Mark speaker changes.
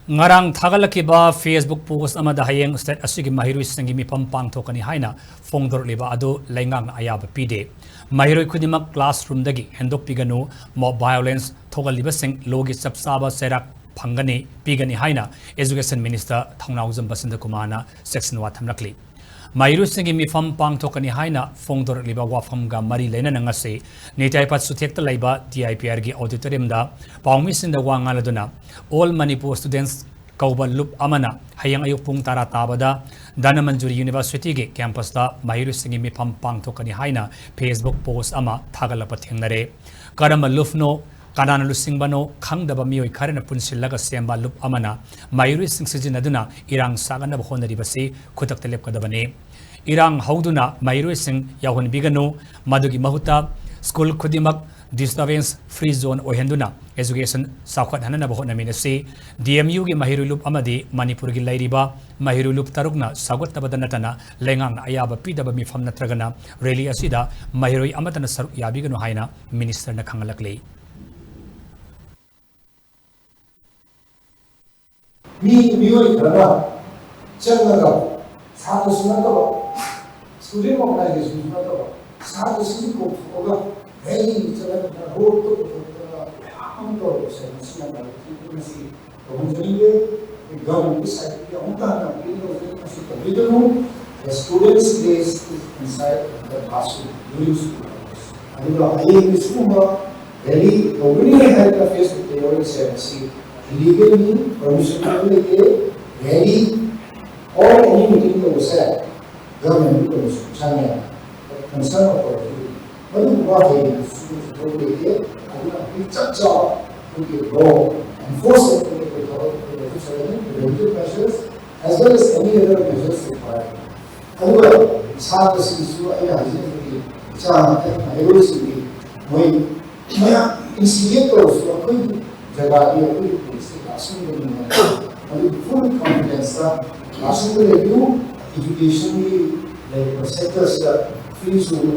Speaker 1: Ngarang thagalaki Facebook post amada Hayeng state asigi Maheiroi singgi meefam pangthokkani haina phongdor liba adu leingak-na ayaba pide. Maheiroi khudimak classroom dagi Hendokpiganu mob violence thogaliba sing logi sapsaba serak phangani pigani haina Education Minister Basantakumar na checksin thamlakli. Maheiroi singgi meefam pangthokkani haina phongdor liba wafam ga mari lena nangase netai pat suthekta laiba TIPR gi auditorium da pawmi sinda wangaladuna all Manipur students kauba loop amana Hayeng ayuk pung tara tabada Dana Manjuri University ge campus da Maheiroi singgi meefam pangthokkani haina Facebook post ama thagalapa thengnare karama lufno kanana lusingbano khangdaba mioi kharena punsillaga semba loop amana Maheiroi sing sijinaduna irang sagana bahonari basi khutak telep kadabane irang hauduna Maheiroi sing yahun biganu madugi mahuta school khudimak disturbance free zone ohenduna education sakhat hanana bahona minasi DMU gi Maheiroi loop amadi Manipur gi lairiba Maheiroi loop tarukna sagot tabadanatana leingak-na ayaba pidaba meefam natragana rally asida Maheiroi amatana saruk yabiganu haina minister na khangalakle
Speaker 2: 미워이 그러나 정나가 사도 순하다고 student organization 순하다고 사도 신고 그거가 매일 있잖아요. 로또 아무도 없어요. 순하다고 이것이 동전인데 government side 엄청난 일을 하시고 we the students days inside the classroom during school hours. 아니면 아이의 수업과 very openly help the face of the university. Legally, permission very all any meeting that was said, government was China, concern about it. But what is the big job to go enforce it the measures as well as any other measures required. However, it's hard to see so I instigators जगह full confidence classroom review education sectors free school